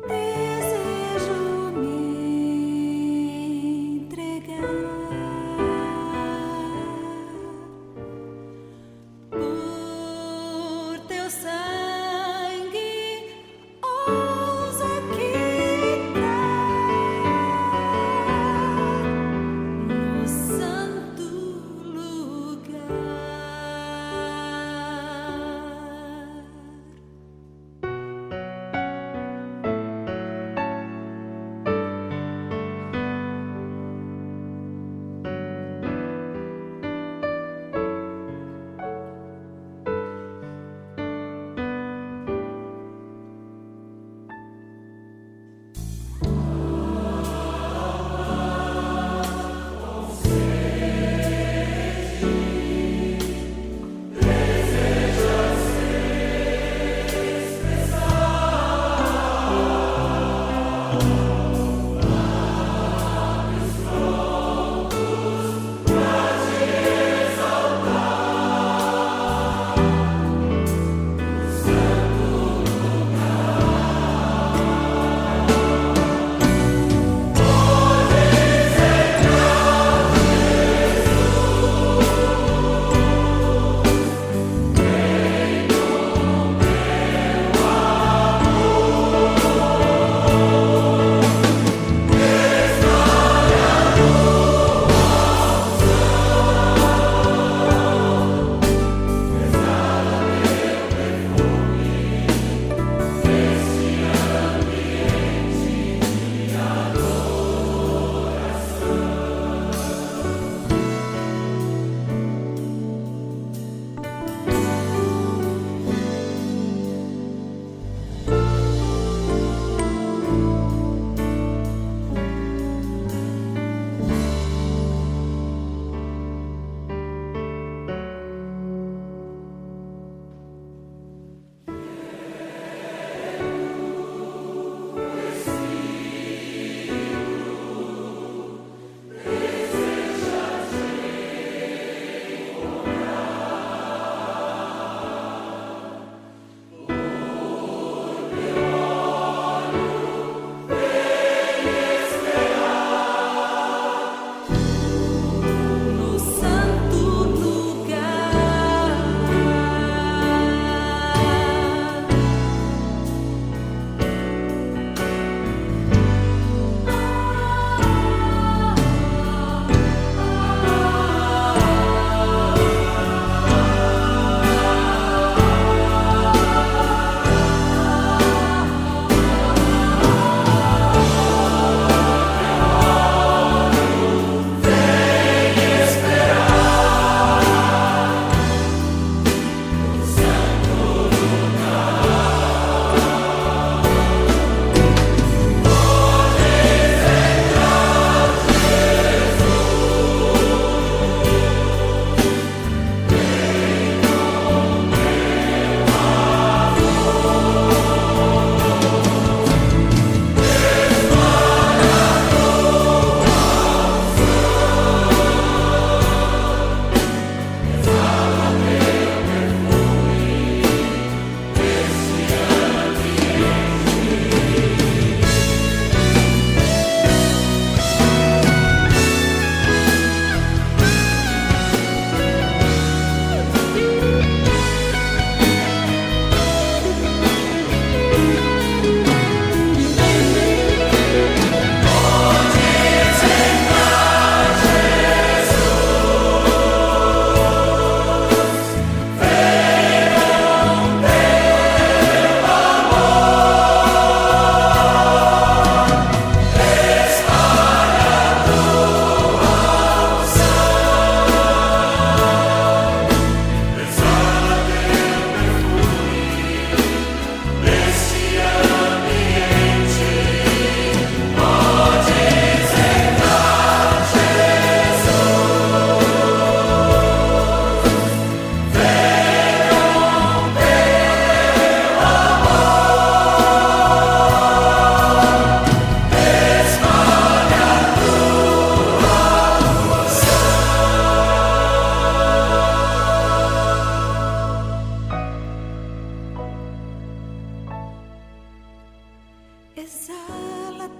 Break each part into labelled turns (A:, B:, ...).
A: Desejo me entregar.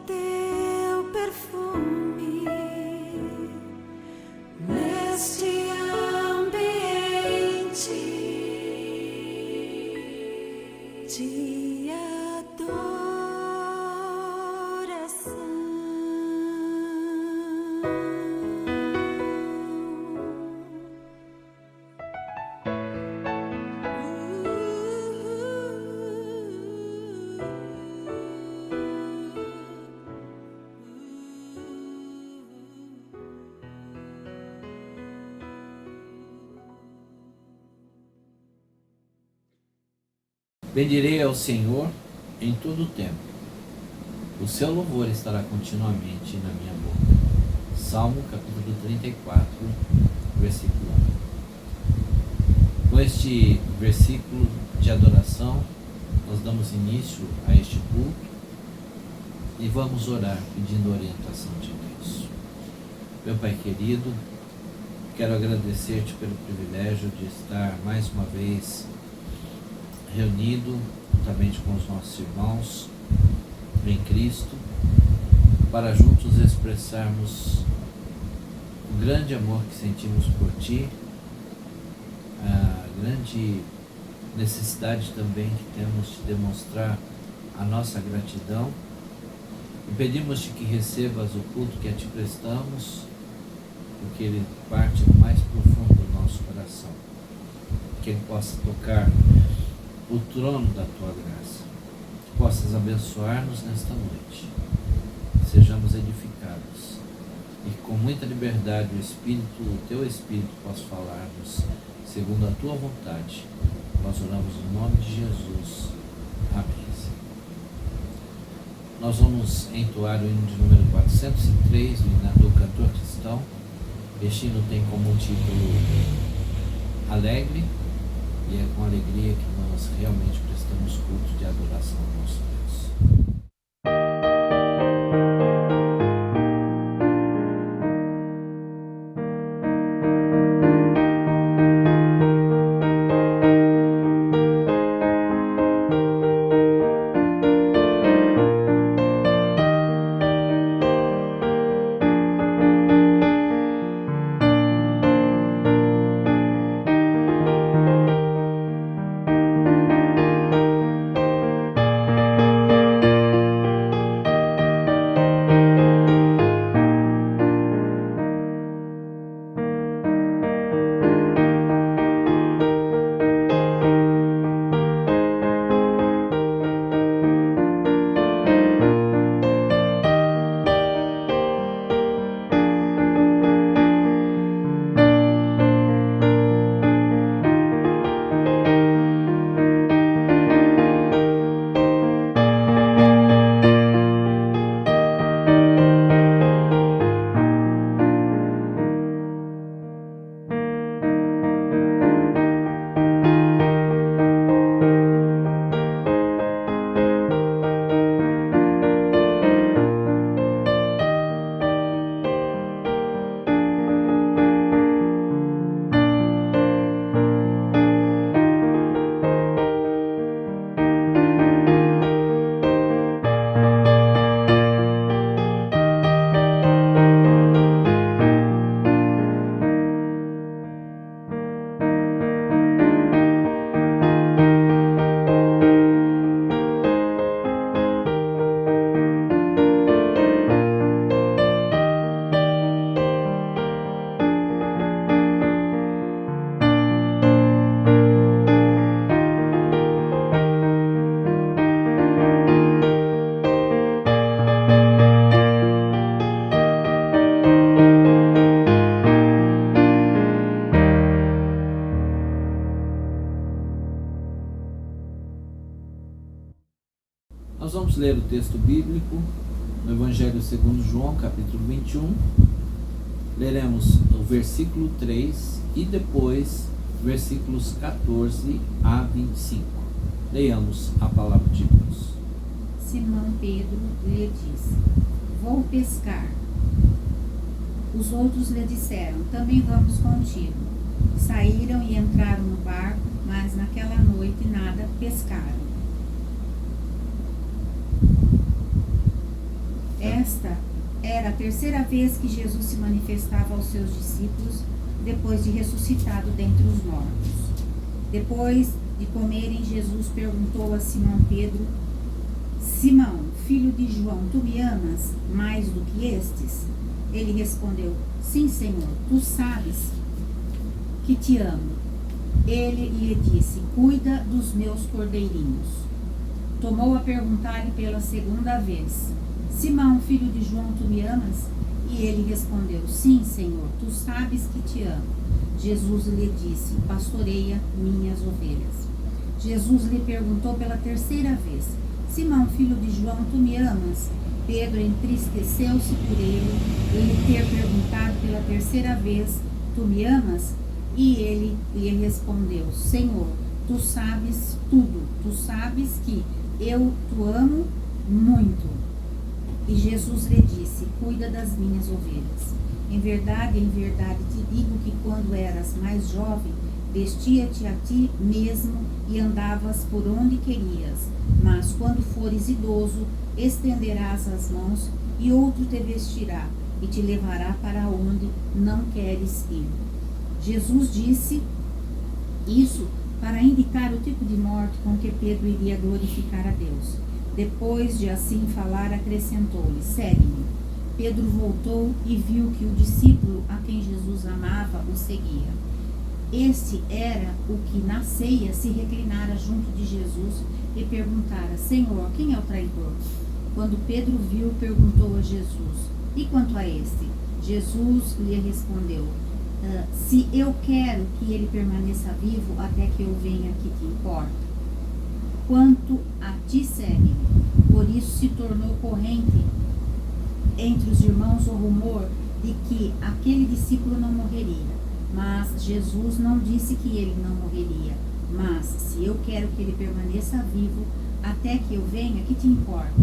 A: teu perfume neste ambiente de adoração.
B: Bendirei ao Senhor em todo o tempo. O seu louvor estará continuamente na minha boca. Salmo capítulo 34, versículo 1. Com este versículo de adoração, nós damos início a este culto e vamos orar pedindo orientação de Deus. Meu Pai querido, quero agradecer-te pelo privilégio de estar mais uma vez reunido juntamente com os nossos irmãos em Cristo, para juntos expressarmos o grande amor que sentimos por Ti, a grande necessidade também que temos de demonstrar a nossa gratidão, e pedimos-te que recebas o culto que a Ti prestamos, porque ele parte do mais profundo do nosso coração, que ele possa tocar o trono da Tua graça, que possas abençoar-nos nesta noite, que sejamos edificados e que com muita liberdade o Teu Espírito possa falar-nos segundo a Tua vontade. Nós oramos no nome de Jesus. Amém. Nós vamos entoar o hino de número 403 do cantor cristão. Este hino tem como título Alegre, e é com alegria que nós realmente prestamos culto de adoração ao nosso Deus. Nós vamos ler o texto bíblico no Evangelho segundo João, capítulo 21. Leremos o versículo 3 e depois versículos 14 a 25. Leiamos a palavra de Deus.
C: Simão Pedro lhe disse: Vou pescar. Os outros lhe disseram: Também vamos contigo. Saíram e entraram no barco, mas naquela noite nada pescaram. Esta era a terceira vez que Jesus se manifestava aos seus discípulos depois de ressuscitado dentre os mortos. Depois de comerem, Jesus perguntou a Simão Pedro: Simão, filho de João, tu me amas mais do que estes? Ele respondeu: Sim, Senhor, tu sabes que te amo. Ele lhe disse: Cuida dos meus cordeirinhos. Tomou a perguntar-lhe pela segunda vez: Simão, filho de João, tu me amas? E ele respondeu: Sim, Senhor, tu sabes que te amo. Jesus lhe disse: Pastoreia minhas ovelhas. Jesus lhe perguntou pela terceira vez: Simão, filho de João, tu me amas? Pedro entristeceu-se por ele ter perguntado pela terceira vez: Tu me amas? E ele lhe respondeu: Senhor, tu sabes tudo, tu sabes que eu te amo muito. E Jesus lhe disse: Cuida das minhas ovelhas. Em verdade te digo que quando eras mais jovem, vestia-te a ti mesmo e andavas por onde querias. Mas quando fores idoso, estenderás as mãos e outro te vestirá e te levará para onde não queres ir. Jesus disse isso para indicar o tipo de morte com que Pedro iria glorificar a Deus. Depois de assim falar, acrescentou-lhe: Segue-me. Pedro voltou e viu que o discípulo a quem Jesus amava o seguia. Este era o que na ceia se reclinara junto de Jesus e perguntara: Senhor, quem é o traidor? Quando Pedro viu, perguntou a Jesus: E quanto a este? Jesus lhe respondeu: Se eu quero que ele permaneça vivo até que eu venha, que te importa? Quanto a ti, segue-me. Por isso se tornou corrente entre os irmãos o rumor de que aquele discípulo não morreria. Mas Jesus não disse que ele não morreria. Mas se eu quero que ele permaneça vivo até que eu venha, que te importa?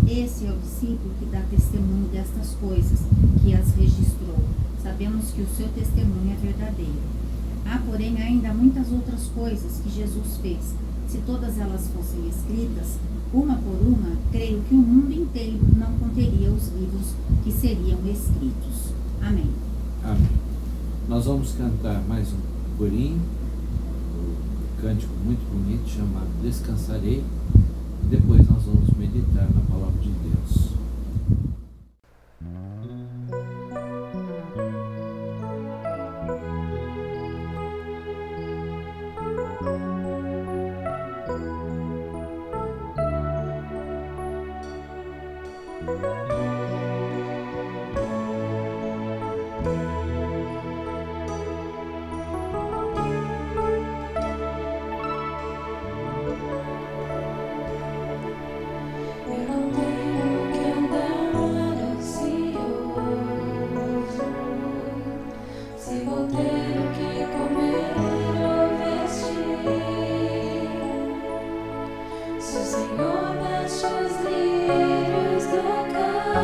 C: Esse é o discípulo que dá testemunho destas coisas, que as registrou. Sabemos que o seu testemunho é verdadeiro. Há, porém, ainda muitas outras coisas que Jesus fez. Se todas elas fossem escritas, uma por uma, creio que o mundo inteiro não conteria os livros que seriam escritos. Amém.
B: Amém. Nós vamos cantar mais um corinho, um cântico muito bonito chamado Descansarei. Depois nós vamos meditar na palavra de Deus.
A: Eu não tenho que andar ansioso, se vou ter o que comer ou vestir. Se o Senhor veste os lírios do campo,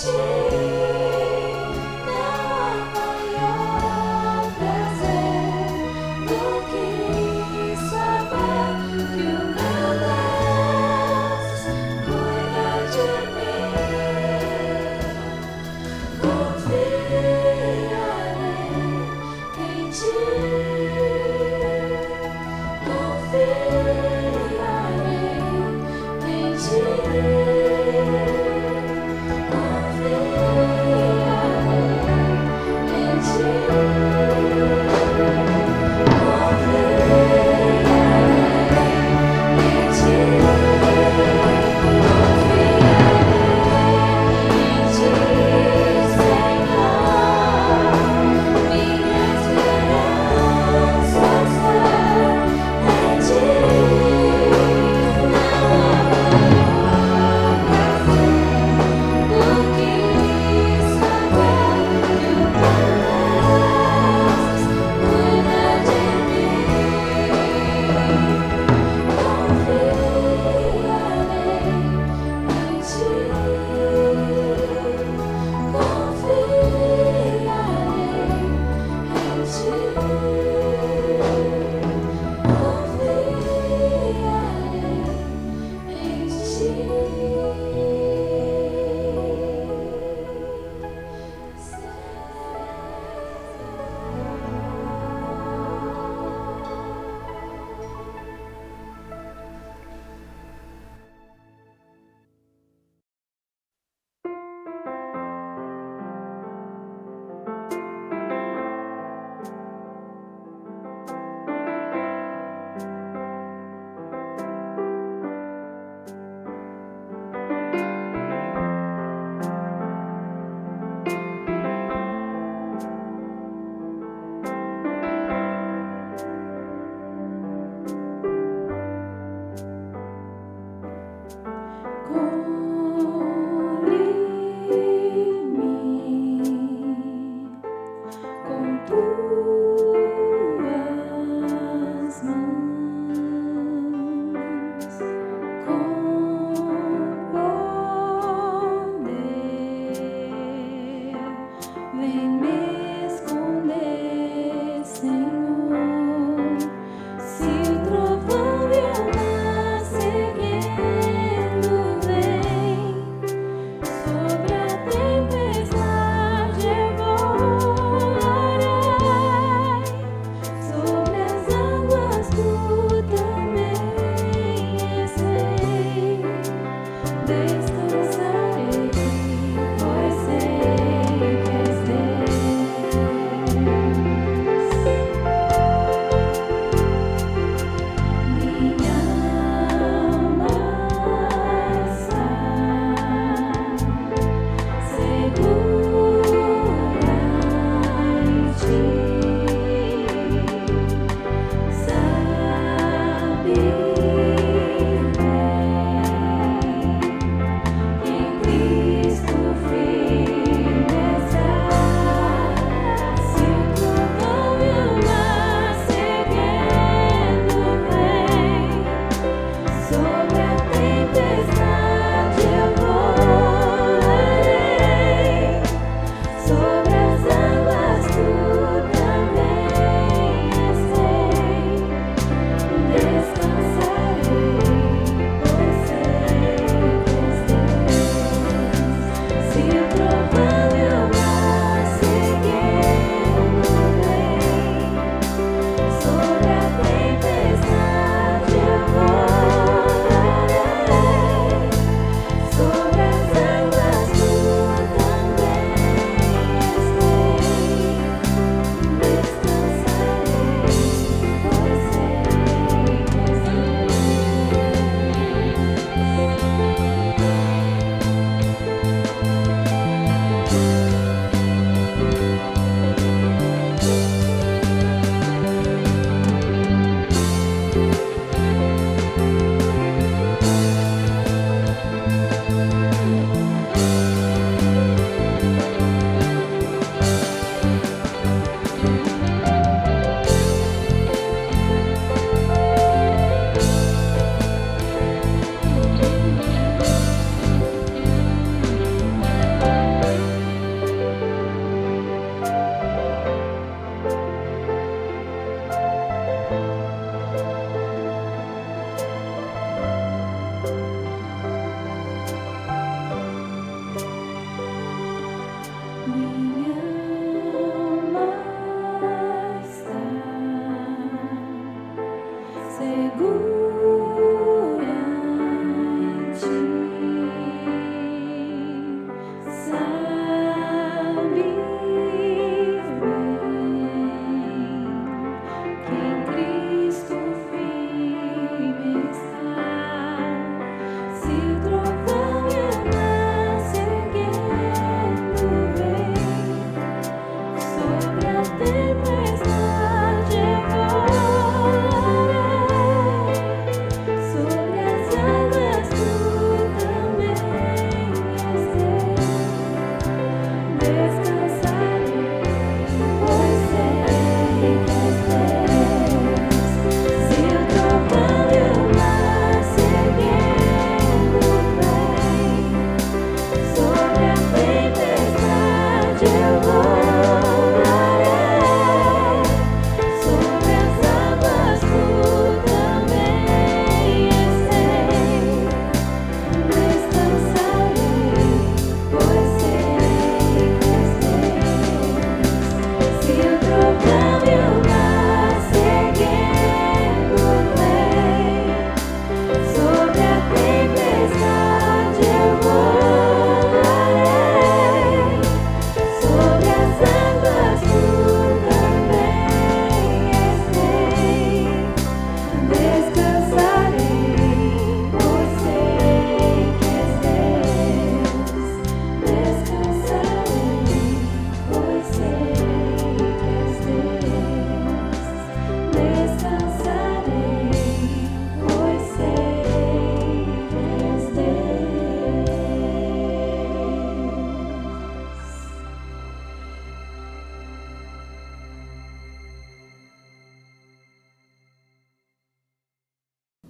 A: Confiarei em ti.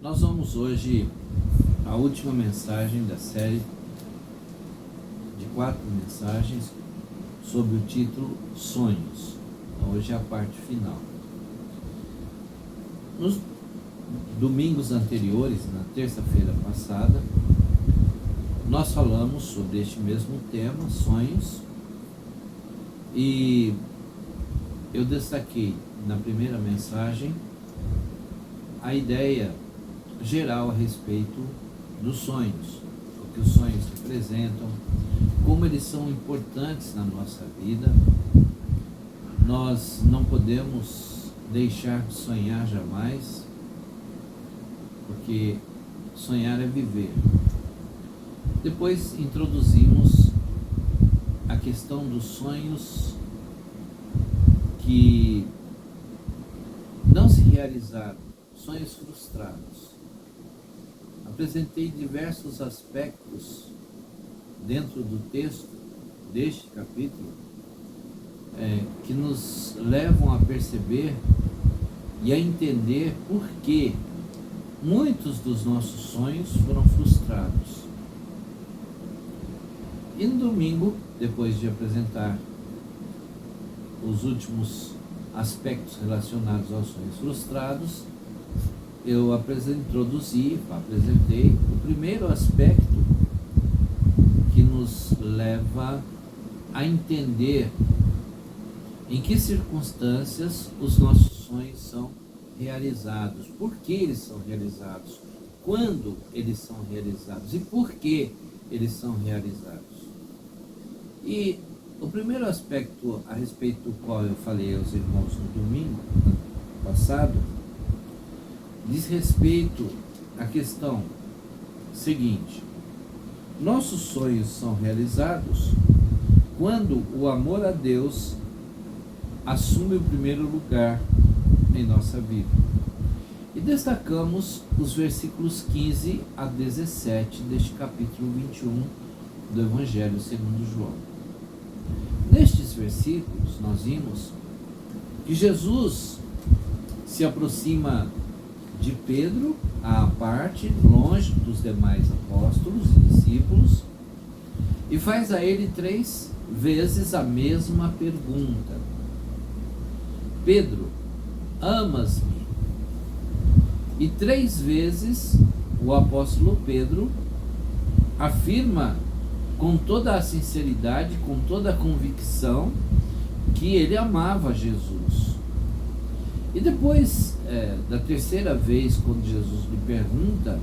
B: Nós vamos hoje à última mensagem da série de 4 mensagens sob o título Sonhos. Então, hoje é a parte final. Nos domingos anteriores, na terça-feira passada, nós falamos sobre este mesmo tema, sonhos, e eu destaquei na primeira mensagem a ideia geral a respeito dos sonhos, o que os sonhos representam, como eles são importantes na nossa vida. Nós não podemos deixar de sonhar jamais, porque sonhar é viver. Depois introduzimos a questão dos sonhos que não se realizaram, sonhos frustrados. Apresentei diversos aspectos dentro do texto deste capítulo que nos levam a perceber e a entender por que muitos dos nossos sonhos foram frustrados. E no domingo, depois de apresentar os últimos aspectos relacionados aos sonhos frustrados, eu apresentei o primeiro aspecto que nos leva a entender em que circunstâncias os nossos sonhos são realizados, por que eles são realizados, quando eles são realizados e por que eles são realizados. E o primeiro aspecto a respeito do qual eu falei aos irmãos no domingo passado diz respeito à questão seguinte: nossos sonhos são realizados quando o amor a Deus assume o primeiro lugar em nossa vida. E destacamos os versículos 15 a 17 deste capítulo 21 do Evangelho segundo João. Nestes versículos nós vimos que Jesus se aproxima de Pedro à parte, longe dos demais apóstolos e discípulos, e faz a ele 3 vezes a mesma pergunta: Pedro, amas-me? E 3 vezes o apóstolo Pedro afirma com toda a sinceridade, com toda a convicção que ele amava Jesus. E depois, da terceira vez, quando Jesus lhe pergunta,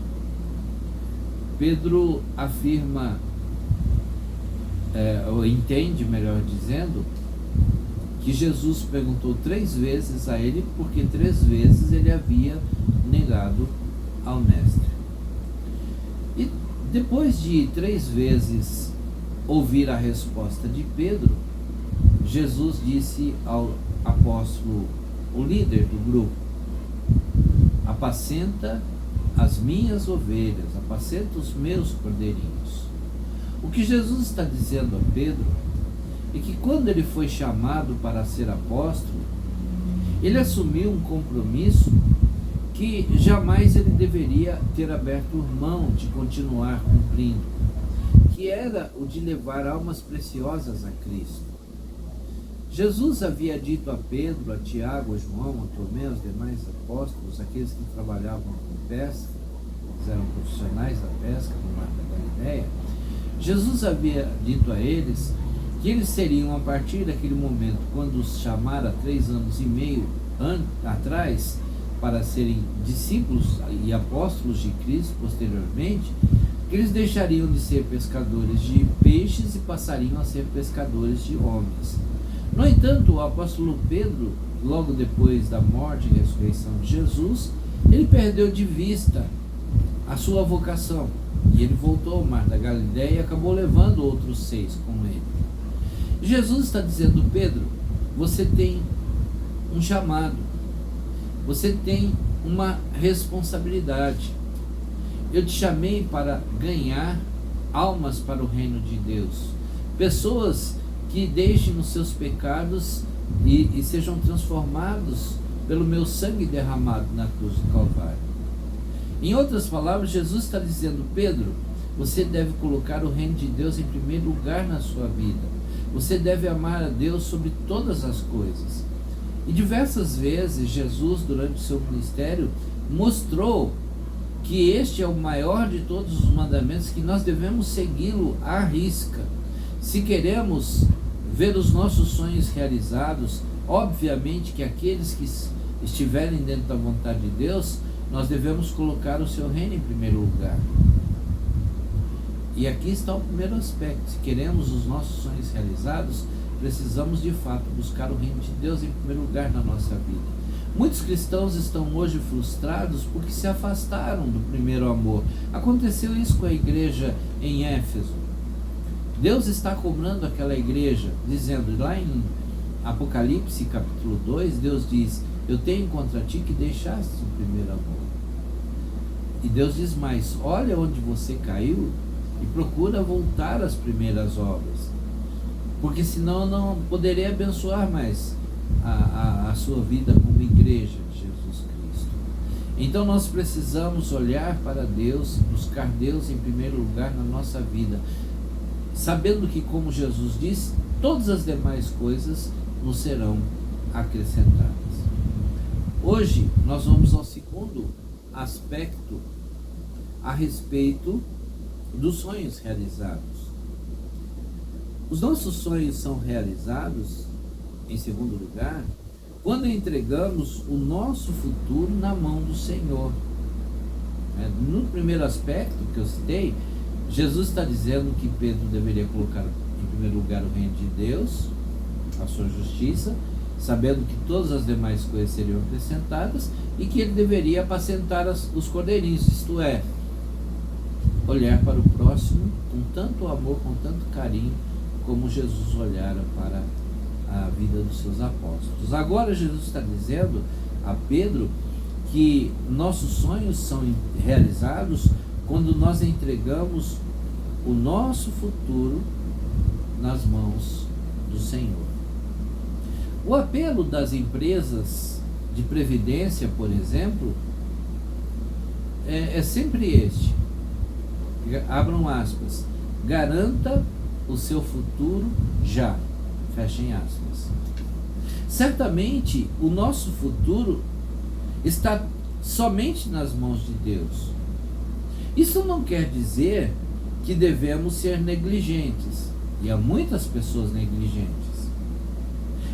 B: Pedro afirma, ou entende, melhor dizendo, que Jesus perguntou 3 vezes a ele, porque 3 vezes ele havia negado ao mestre. E depois de 3 vezes ouvir a resposta de Pedro, Jesus disse ao apóstolo, o líder do grupo: apacenta as minhas ovelhas, apacenta os meus cordeirinhos. O que Jesus está dizendo a Pedro é que quando ele foi chamado para ser apóstolo, ele assumiu um compromisso que jamais ele deveria ter aberto mão de continuar cumprindo, que era o de levar almas preciosas a Cristo. Jesus havia dito a Pedro, a Tiago, a João, a Tomé, aos demais apóstolos, aqueles que trabalhavam com pesca, eles eram profissionais da pesca no Mar da Galileia. Jesus havia dito a eles que eles seriam, a partir daquele momento, quando os chamara 3 anos e meio atrás, para serem discípulos e apóstolos de Cristo posteriormente, que eles deixariam de ser pescadores de peixes e passariam a ser pescadores de homens. No entanto, o apóstolo Pedro, logo depois da morte e ressurreição de Jesus, ele perdeu de vista a sua vocação, e ele voltou ao Mar da Galileia e acabou levando outros 6 com ele. Jesus está dizendo: Pedro, você tem um chamado, você tem uma responsabilidade. Eu te chamei para ganhar almas para o reino de Deus, pessoas que deixem os seus pecados e sejam transformados pelo meu sangue derramado na cruz do Calvário. Em outras palavras, Jesus está dizendo: Pedro, você deve colocar o reino de Deus em primeiro lugar na sua vida. Você deve amar a Deus sobre todas as coisas. E diversas vezes Jesus, durante o seu ministério, mostrou que este é o maior de todos os mandamentos, que nós devemos segui-lo à risca. Se queremos ver os nossos sonhos realizados, obviamente que aqueles que estiverem dentro da vontade de Deus, nós devemos colocar o seu reino em primeiro lugar. E aqui está o primeiro aspecto: se queremos os nossos sonhos realizados, precisamos de fato buscar o reino de Deus em primeiro lugar na nossa vida. Muitos cristãos estão hoje frustrados porque se afastaram do primeiro amor. Aconteceu isso com a igreja em Éfeso. Deus está cobrando aquela igreja, dizendo lá em Apocalipse capítulo 2, Deus diz: eu tenho contra ti que deixaste o primeiro amor. E Deus diz mais: olha onde você caiu e procura voltar às primeiras obras, porque senão eu não poderei abençoar mais a sua vida como igreja de Jesus Cristo. Então nós precisamos olhar para Deus, buscar Deus em primeiro lugar na nossa vida, sabendo que, como Jesus disse, todas as demais coisas nos serão acrescentadas. Hoje nós vamos ao segundo aspecto a respeito dos sonhos realizados. Os nossos sonhos são realizados, em segundo lugar, quando entregamos o nosso futuro na mão do Senhor. No primeiro aspecto que eu citei, Jesus está dizendo que Pedro deveria colocar em primeiro lugar o reino de Deus, a sua justiça, sabendo que todas as demais coisas seriam acrescentadas, e que ele deveria apacentar os cordeirinhos, isto é, olhar para o próximo com tanto amor, com tanto carinho, como Jesus olhara para a vida dos seus apóstolos. Agora Jesus está dizendo a Pedro que nossos sonhos são realizados quando nós entregamos o nosso futuro nas mãos do Senhor. O apelo das empresas de previdência, por exemplo, é sempre este: abram aspas, garanta o seu futuro já, fechem aspas. Certamente o nosso futuro está somente nas mãos de Deus. Isso não quer dizer que devemos ser negligentes, e há muitas pessoas negligentes.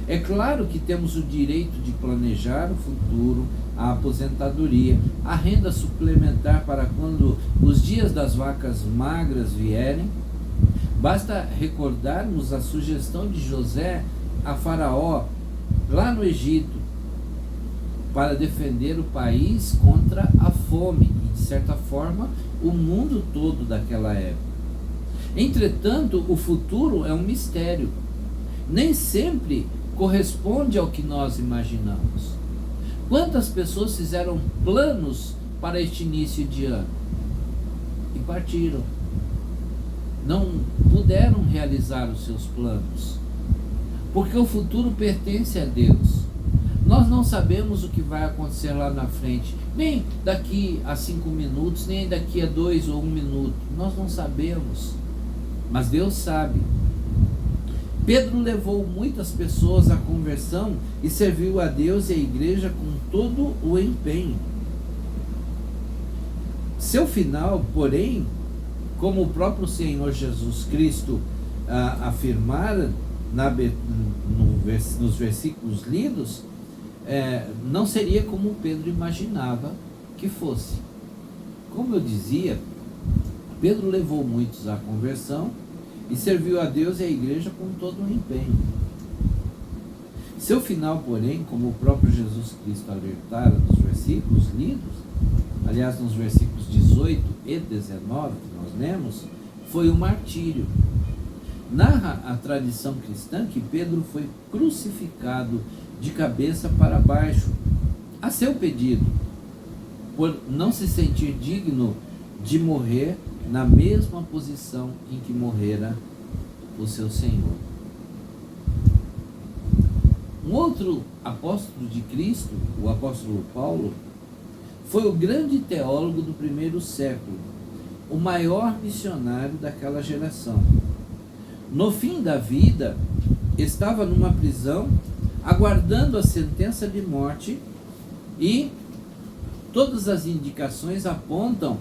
B: É claro que temos o direito de planejar o futuro, a aposentadoria, a renda suplementar para quando os dias das vacas magras vierem. Basta recordarmos a sugestão de José a Faraó, lá no Egito, para defender o país contra a fome e, de certa forma, o mundo todo daquela época. Entretanto, o futuro é um mistério. Nem sempre corresponde ao que nós imaginamos. Quantas pessoas fizeram planos para este início de ano e partiram? Não puderam realizar os seus planos, porque o futuro pertence a Deus. Nós não sabemos o que vai acontecer lá na frente, nem daqui a 5 minutos, nem daqui a 2 ou 1 minuto. Nós não sabemos, mas Deus sabe. Pedro levou muitas pessoas à conversão e serviu a Deus e a igreja com todo o empenho. Seu final, porém, como o próprio Senhor Jesus Cristo afirmara nos versículos lidos, não seria como Pedro imaginava que fosse. Como eu dizia, Pedro levou muitos à conversão e serviu a Deus e a igreja com todo o empenho. Seu final, porém, como o próprio Jesus Cristo alertara nos versículos lidos, aliás, nos versículos 18 e 19 que nós lemos, foi o martírio. Narra a tradição cristã que Pedro foi crucificado de cabeça para baixo, a seu pedido, por não se sentir digno de morrer na mesma posição em que morrera o seu Senhor. Um outro apóstolo de Cristo, o apóstolo Paulo, foi o grande teólogo do primeiro século, o maior missionário daquela geração. No fim da vida, estava numa prisão, aguardando a sentença de morte, e todas as indicações apontam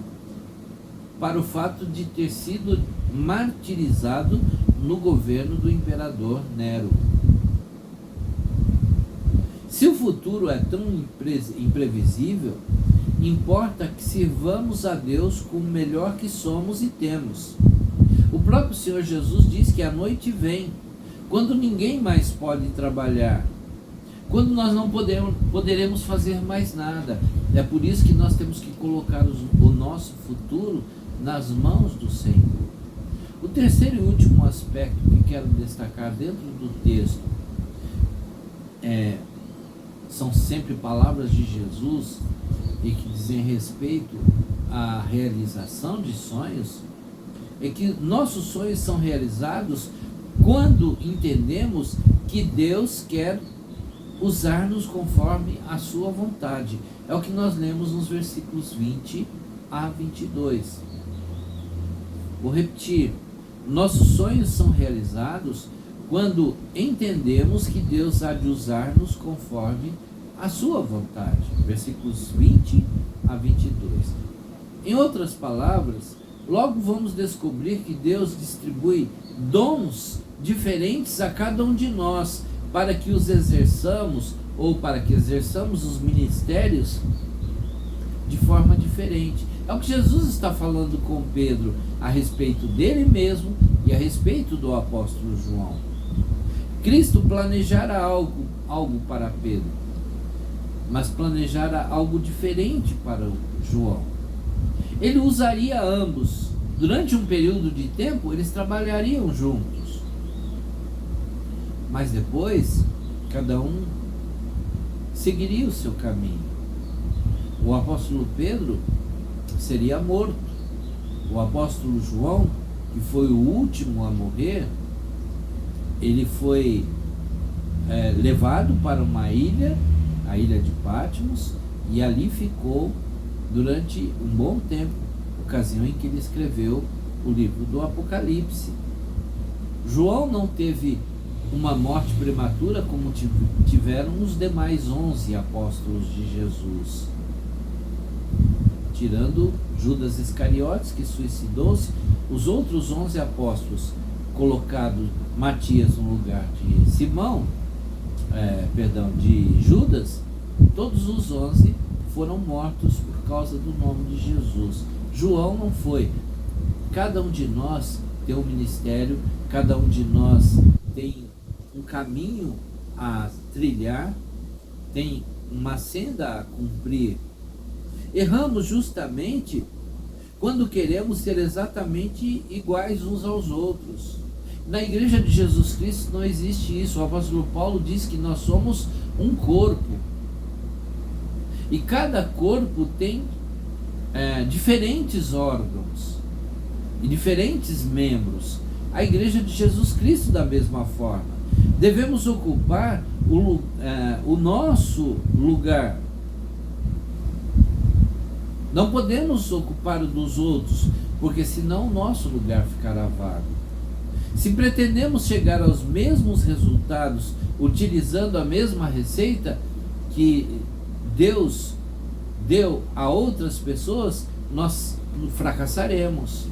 B: para o fato de ter sido martirizado no governo do imperador Nero. Se o futuro é tão imprevisível, importa que sirvamos a Deus com o melhor que somos e temos. O próprio Senhor Jesus diz que a noite vem, quando ninguém mais pode trabalhar, quando nós não poderemos fazer mais nada. É por isso que nós temos que colocar o nosso futuro nas mãos do Senhor. O terceiro e último aspecto que quero destacar dentro do texto são sempre palavras de Jesus e que dizem respeito à realização de sonhos, é que nossos sonhos são realizados quando entendemos que Deus quer usar-nos conforme a sua vontade. É o que nós lemos nos versículos 20 a 22. Vou repetir. Nossos sonhos são realizados quando entendemos que Deus há de usar-nos conforme a sua vontade. Versículos 20 a 22. Em outras palavras, logo vamos descobrir que Deus distribui dons diferentes a cada um de nós, para que os exerçamos, ou para que exerçamos os ministérios de forma diferente. É o que Jesus está falando com Pedro a respeito dele mesmo e a respeito do apóstolo João. Cristo planejara algo para Pedro, mas planejara algo diferente para o João. Ele usaria ambos. Durante um período de tempo, eles trabalhariam juntos. Mas depois, cada um seguiria o seu caminho. O apóstolo Pedro seria morto. O apóstolo João, que foi o último a morrer, ele foi levado para uma ilha, a ilha de Patmos, e ali ficou durante um bom tempo, ocasião em que ele escreveu o livro do Apocalipse. João não teve uma morte prematura como tiveram os demais 11 apóstolos de Jesus, tirando Judas Iscariotes, que suicidou-se os outros 11 apóstolos, colocado Matias no lugar de Simão, de Judas, todos os 11 foram mortos por causa do nome de Jesus. João não foi. Cada um de nós tem um ministério, cada um de nós tem um caminho a trilhar, tem uma senda a cumprir. Erramos justamente quando queremos ser exatamente iguais uns aos outros. Na Igreja de Jesus Cristo não existe isso. O apóstolo Paulo diz que nós somos um corpo. E cada corpo tem diferentes órgãos e diferentes membros. A Igreja de Jesus Cristo da mesma forma. Devemos ocupar o nosso lugar. Não podemos ocupar o dos outros, porque senão o nosso lugar ficará vago. Se pretendemos chegar aos mesmos resultados utilizando a mesma receita que Deus deu a outras pessoas, nós fracassaremos.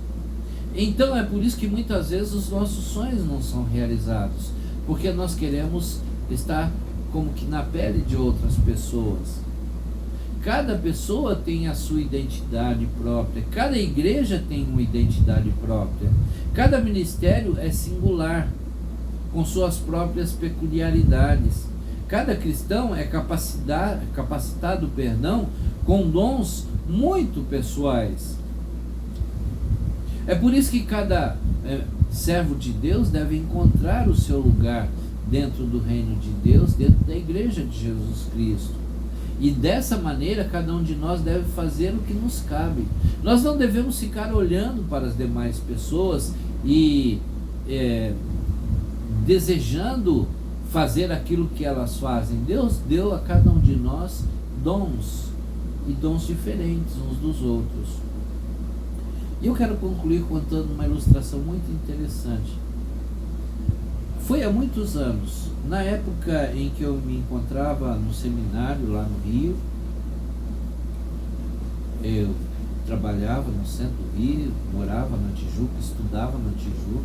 B: Então é por isso que muitas vezes os nossos sonhos não são realizados, porque nós queremos estar como que na pele de outras pessoas. Cada pessoa tem a sua identidade própria, cada igreja tem uma identidade própria, cada ministério é singular, com suas próprias peculiaridades. Cada cristão é capacitado, com dons muito pessoais. É por isso que cada servo de Deus deve encontrar o seu lugar dentro do reino de Deus, dentro da igreja de Jesus Cristo. E dessa maneira, cada um de nós deve fazer o que nos cabe. Nós não devemos ficar olhando para as demais pessoas e desejando fazer aquilo que elas fazem. Deus deu a cada um de nós dons, e dons diferentes uns dos outros. E eu quero concluir contando uma ilustração muito interessante. Foi há muitos anos, na época em que eu me encontrava no seminário lá no Rio. Eu trabalhava no centro do Rio, morava na Tijuca, estudava na Tijuca.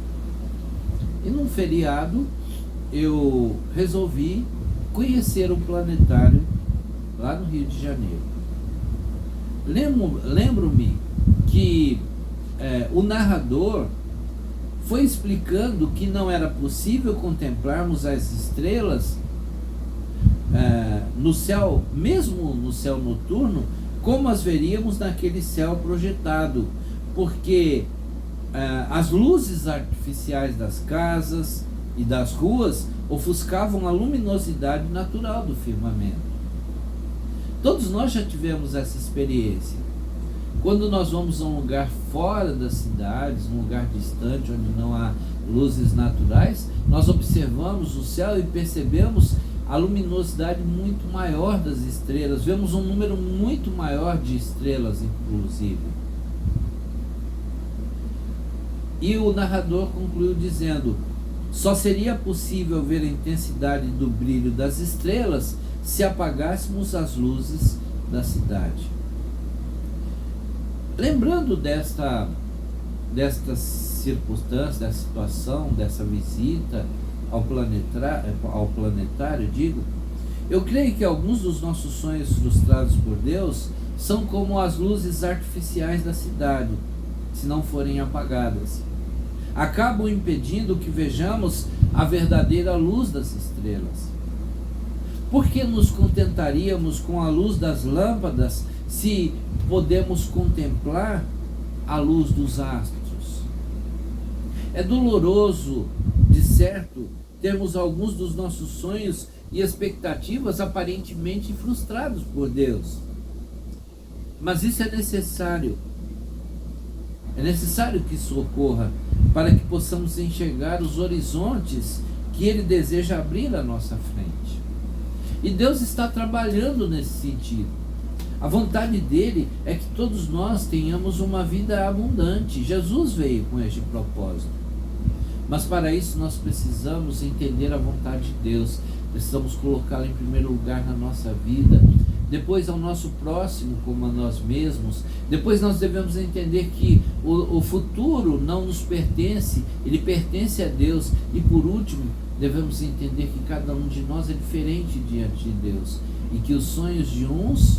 B: E num feriado eu resolvi conhecer o planetário lá no Rio de Janeiro. Lembro-me que o narrador foi explicando que não era possível contemplarmos as estrelas no céu, mesmo no céu noturno, como as veríamos naquele céu projetado, porque as luzes artificiais das casas e das ruas ofuscavam a luminosidade natural do firmamento. Todos nós já tivemos essa experiência. Quando nós vamos a um lugar fora das cidades, um lugar distante, onde não há luzes naturais, nós observamos o céu e percebemos a luminosidade muito maior das estrelas. Vemos um número muito maior de estrelas, inclusive. E o narrador concluiu dizendo: só seria possível ver a intensidade do brilho das estrelas se apagássemos as luzes da cidade. Lembrando desta circunstância, dessa situação, dessa visita ao planetário, eu creio que alguns dos nossos sonhos frustrados por Deus são como as luzes artificiais da cidade, se não forem apagadas. Acabam impedindo que vejamos a verdadeira luz das estrelas. Por que nos contentaríamos com a luz das lâmpadas se podemos contemplar a luz dos astros? É doloroso, de certo, termos alguns dos nossos sonhos e expectativas aparentemente frustrados por Deus. Mas isso é necessário. É necessário que isso ocorra para que possamos enxergar os horizontes que Ele deseja abrir à nossa frente. E Deus está trabalhando nesse sentido. A vontade dele é que todos nós tenhamos uma vida abundante. Jesus veio com este propósito. Mas para isso nós precisamos entender a vontade de Deus. Precisamos colocá-la em primeiro lugar na nossa vida. depois ao nosso próximo como a nós mesmos. Depois nós devemos entender que o futuro não nos pertence, ele pertence a Deus. E por último, devemos entender que cada um de nós é diferente diante de Deus, e que os sonhos de uns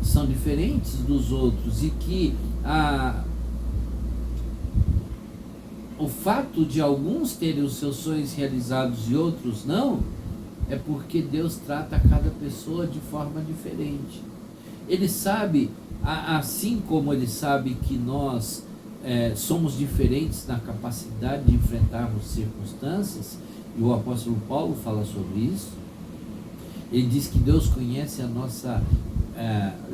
B: são diferentes dos outros, e que o fato de alguns terem os seus sonhos realizados e outros não, é porque Deus trata cada pessoa de forma diferente. Ele sabe, assim como Ele sabe que nós somos diferentes na capacidade de enfrentarmos circunstâncias, e o apóstolo Paulo fala sobre isso. Ele diz que Deus conhece a nossa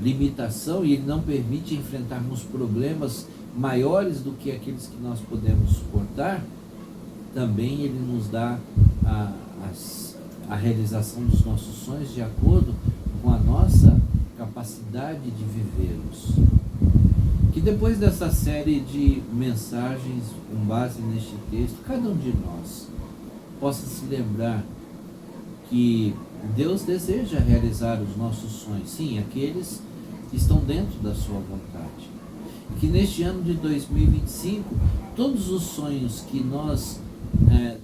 B: limitação, e Ele não permite enfrentarmos problemas maiores do que aqueles que nós podemos suportar. Também Ele nos dá a realização dos nossos sonhos de acordo com a nossa capacidade de vivê-los. Que depois dessa série de mensagens com base neste texto, cada um de nós possa se lembrar que Deus deseja realizar os nossos sonhos, sim, aqueles que estão dentro da sua vontade. E que neste ano de 2025, todos os sonhos que nós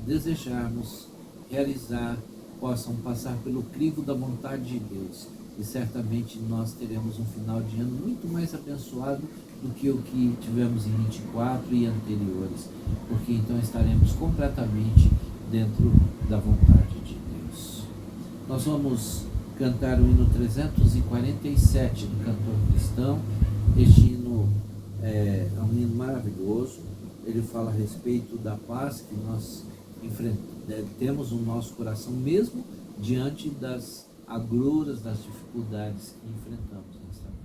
B: desejarmos realizar possam passar pelo crivo da vontade de Deus. E certamente nós teremos um final de ano muito mais abençoado do que o que tivemos em 24 e anteriores, porque então estaremos completamente dentro da vontade de Deus. Nós vamos cantar o hino 347 do Cantor Cristão. Este hino é um hino maravilhoso. Ele fala a respeito da paz que nós temos no nosso coração, mesmo diante das agruras, das dificuldades que enfrentamos nesta vida.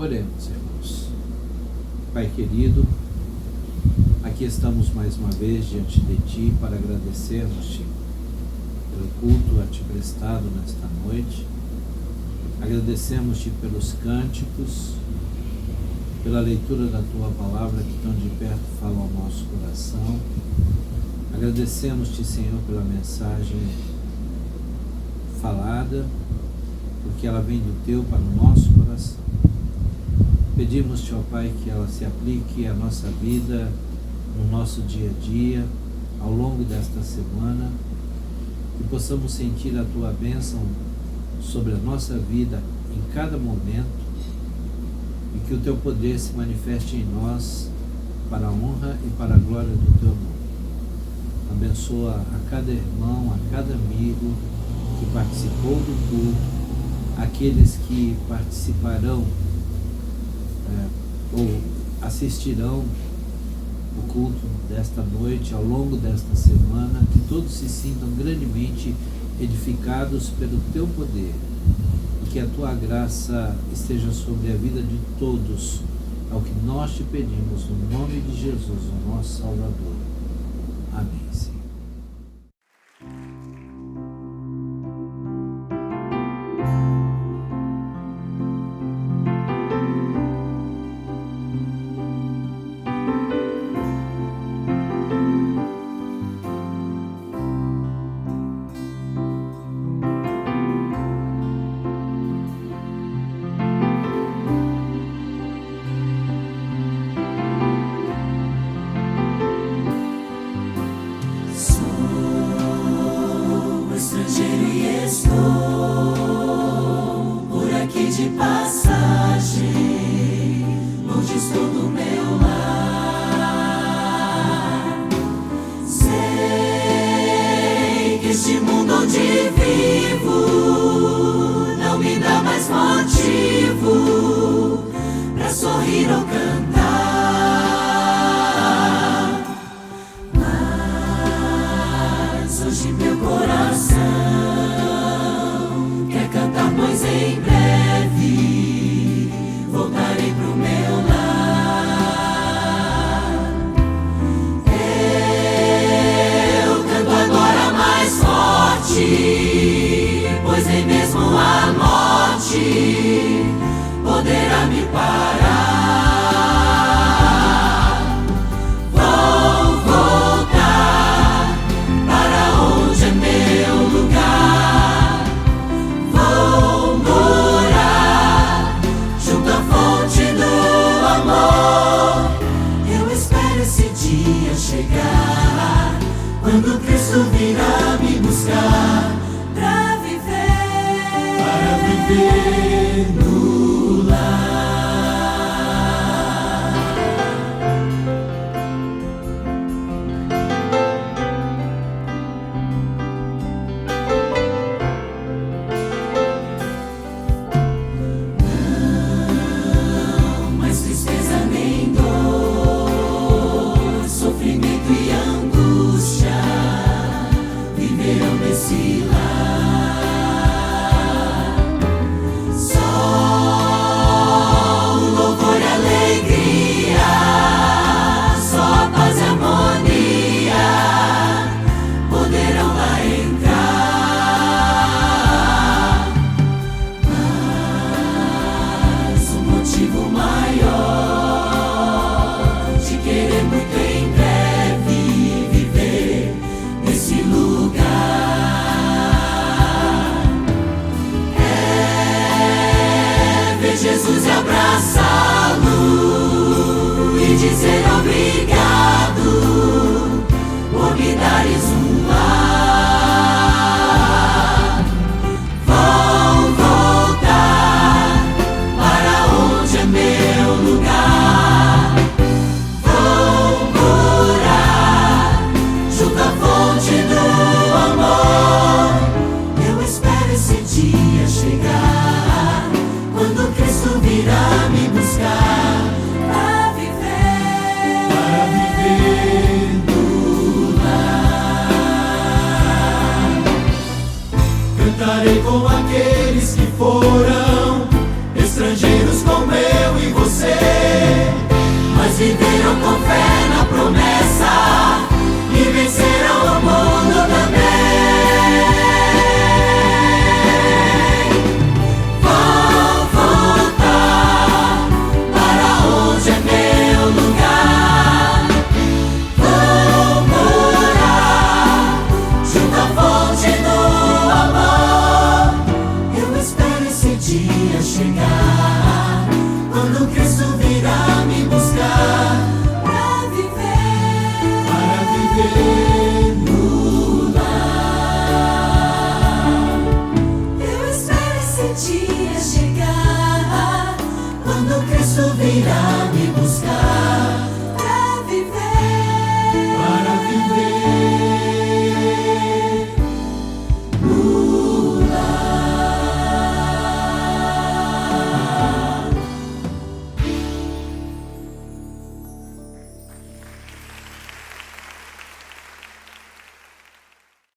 B: Oremos, irmãos. Pai querido, aqui estamos mais uma vez diante de Ti para agradecermos-te pelo culto a Ti prestado nesta noite. Agradecemos-te pelos cânticos, pela leitura da Tua palavra que tão de perto fala ao nosso coração. Agradecemos-te, Senhor, pela mensagem falada, porque ela vem do Teu para o nosso coração. Pedimos-te, ó Pai, que ela se aplique à nossa vida, no nosso dia a dia, ao longo desta semana, que possamos sentir a Tua bênção sobre a nossa vida em cada momento e que o Teu poder se manifeste em nós para a honra e para a glória do Teu nome. Abençoa a cada irmão, a cada amigo que participou do culto, aqueles que participarão ou assistirão o culto desta noite, ao longo desta semana, que todos se sintam grandemente edificados pelo Teu poder e que a Tua graça esteja sobre a vida de todos, ao que nós te pedimos no nome de Jesus, o nosso Salvador. Amém, Senhor.
A: De passagem, longe estou do meu lar. Sei que este mundo onde vivo não me dá mais motivo pra sorrir ou cantar. Mas hoje meu coração quer cantar, pois em breve voltarei pro meu lar. Eu canto agora mais forte, pois nem mesmo a morte poderá me parar. Vou voltar para onde é meu lugar. Vou morar junto à fonte do amor. Eu espero esse dia chegar, quando Cristo virá me buscar, para viver no lar. Jesus e abraça